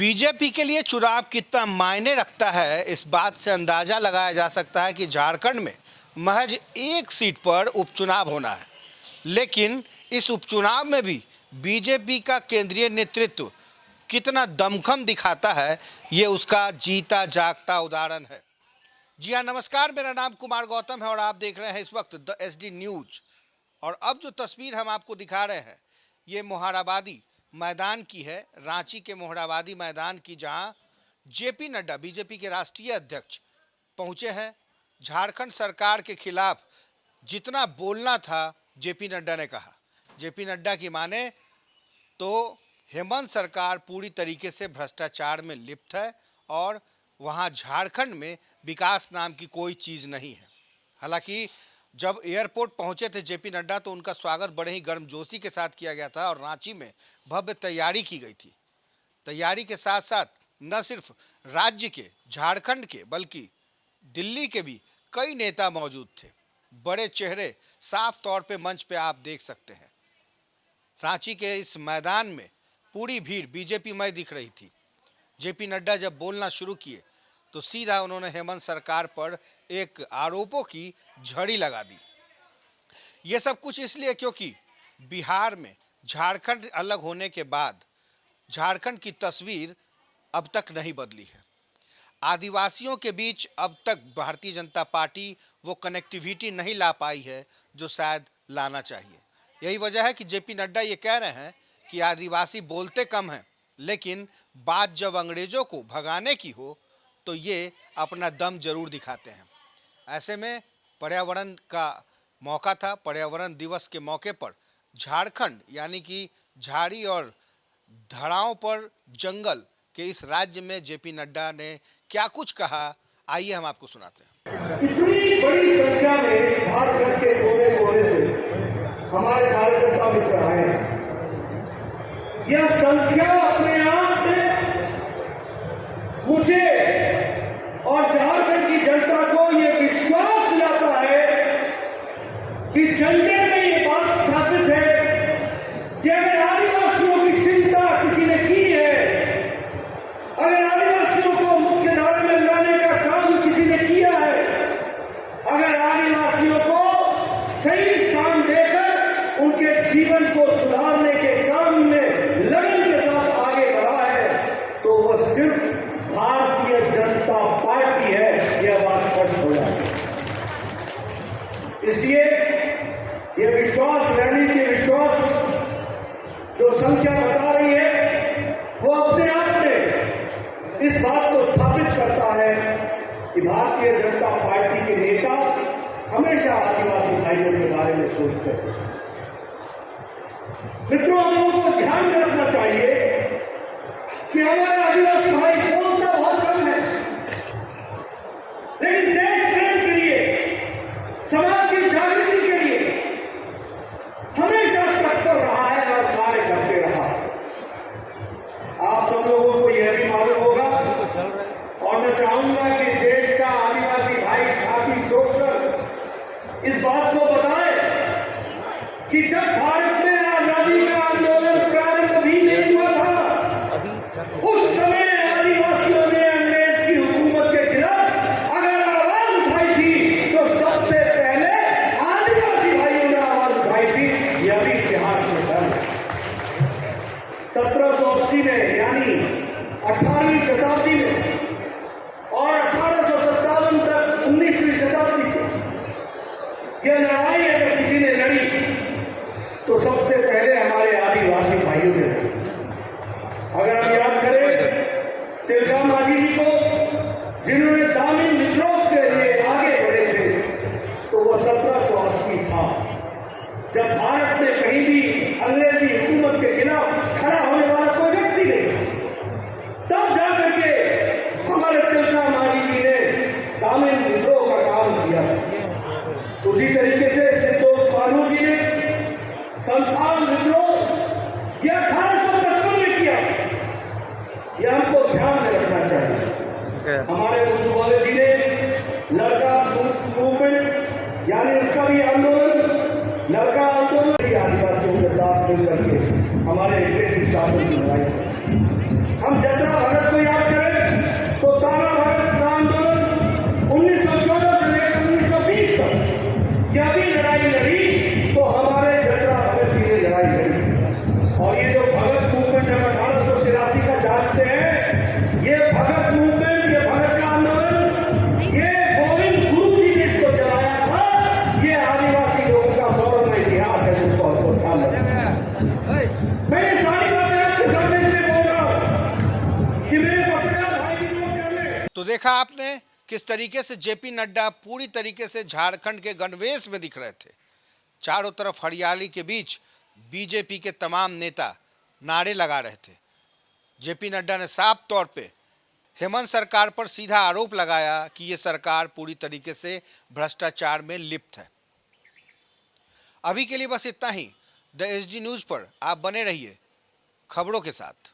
BJP के लिए चुनाव कितना मायने रखता है, इस बात से अंदाज़ा लगाया जा सकता है कि झारखंड में महज एक सीट पर उपचुनाव होना है। लेकिन इस उपचुनाव में भी बीजेपी का केंद्रीय नेतृत्व कितना दमखम दिखाता है, ये उसका जीता जागता उदाहरण है। जी हाँ, नमस्कार, मेरा नाम कुमार गौतम है और आप देख रहे हैं इस वक्त द SD न्यूज। और अब जो तस्वीर हम आपको दिखा रहे हैं, ये मोहाराबादी मैदान की है, रांची के मोहाराबादी मैदान की, जहां JP नड्डा बीजेपी के राष्ट्रीय अध्यक्ष पहुंचे हैं। झारखंड सरकार के खिलाफ जितना बोलना था JP नड्डा ने कहा। JP नड्डा की माने तो हेमंत सरकार पूरी तरीके से भ्रष्टाचार में लिप्त है और वहां झारखंड में विकास नाम की कोई चीज़ नहीं है। हालांकि जब एयरपोर्ट पहुंचे थे JP नड्डा तो उनका स्वागत बड़े ही गर्मजोशी के साथ किया गया था और रांची में भव्य तैयारी की गई थी। तैयारी के साथ साथ न सिर्फ राज्य के, झारखंड के, बल्कि दिल्ली के भी कई नेता मौजूद थे। बड़े चेहरे साफ तौर पे मंच पे आप देख सकते हैं। रांची के इस मैदान में पूरी भीड़ बीजेपी में दिख रही थी। JP नड्डा जब बोलना शुरू किए तो सीधा उन्होंने हेमंत सरकार पर एक आरोपों की झड़ी लगा दी। ये सब कुछ इसलिए क्योंकि बिहार में झारखंड अलग होने के बाद झारखंड की तस्वीर अब तक नहीं बदली है। आदिवासियों के बीच अब तक भारतीय जनता पार्टी वो कनेक्टिविटी नहीं ला पाई है जो शायद लाना चाहिए। यही वजह है कि JP नड्डा ये कह रहे हैं कि आदिवासी बोलते कम हैं, लेकिन बात जब अंग्रेजों को भगाने की हो तो ये अपना दम जरूर दिखाते हैं। ऐसे में पर्यावरण का मौका था। पर्यावरण दिवस के मौके पर झारखंड यानी कि झाड़ी और धड़ाओं पर जंगल के इस राज्य में JP नड्डा ने क्या कुछ कहा, आइए हम आपको सुनाते हैं। इतनी बड़ी संख्या में झारखंड के कोने कोने से हमारे कार्यकर्ता मित्र आए हैं। यह संख्या अपने आप में मुझे और झारखंड की जनता को यह विश्वास दिलाता है कि जनता में ये बात स्थापित है कि अगर आदिवासियों की चिंता किसी ने की है, अगर आदिवासियों को मुख्य धारा में लाने का काम किसी ने किया है, अगर आदिवासियों को सही स्थान देकर उनके जीवन को सुधारने के काम में लगन के साथ आगे बढ़ा है, तो वह सिर्फ भारतीय जनता पार्टी है। यह बात स्पष्ट हो जाए। इसलिए यह विश्वास रहने के विश्वास जो संख्या बता रही है, वो अपने आप में इस बात को स्थापित करता है कि भारतीय जनता पार्टी के नेता हमेशा आदिवासी भाइयों के बारे में सोचते हैं। मित्रों, हम लोगों को ध्यान में रखना चाहिए कि हमारे आदिवासी भाई बोलता बहुत कम है, लेकिन देश प्रेम के लिए, समाज की जागृति के लिए हमेशा तत्पर रहा है और कार्य करते रहा। आप सब लोगों को यह भी मालूम होगा और मैं चाहूंगा कि देश का आदिवासी भाई छाती ठोककर इस बात को बताए कि जब भारत में आजादी का आंदोलन प्रारंभ भी नहीं हुआ था, उस समय आदिवासियों ने अंग्रेज की हुकूमत के खिलाफ अगर आवाज उठाई थी तो सबसे पहले आदिवासी भाइयों ने आवाज उठाई थी। यह भी इतिहास में दर्ज है। 1780 में यानी 18वीं शताब्दी में और 1857 तक 19वीं शताब्दी तक यह लड़ाई अगर किसी ने लड़ी तो सबसे पहले हमारे आदिवासी भाइयों ने लड़ी। अगर हम याद करें तिलका मांझी जी को, जिन्होंने दामिन विद्रोह के लिए आगे बढ़े थे, तो वो 1780 था जब भारत में कहीं भी अंग्रेजी हुकूमत के खिलाफ खड़ा होने वाला कोई व्यक्ति नहीं। तब जाकर के हमारे तिलका मांझी जी ने दामिन विद्रोह का काम किया। उसी तरीके से सिद्धों कानू जी ने संथाल विद्रोह यह 1855 में किया। यह हमको ध्यान में रखना चाहिए। हमारे बुद्धवाले जी ने लड़का मूवमेंट यानी उसका भी आंदोलन, लड़का आंदोलन, आदिवासियों के साथ मिलकर के हमारे अंग्रेजी शासन की लड़ाई हम जतरा भगत मैं ये सारी बातें आपके सामने इसलिए बोल रहा हूं कि मेरे पत्रकार भाई भी नोट कर ले। तो देखा आपने किस तरीके से जेपी नड्डा पूरी तरीके से झारखंड के गणवेश में दिख रहे थे। चारों तरफ हरियाली के बीच बीजेपी के तमाम नेता नारे लगा रहे थे। जेपी नड्डा ने साफ तौर पे हेमंत सरकार पर सीधा आरोप लगाया कि ये सरकार पूरी तरीके से भ्रष्टाचार में लिप्त है। अभी के लिए बस इतना ही। द एसडी न्यूज पर आप बने रहिए खबरों के साथ।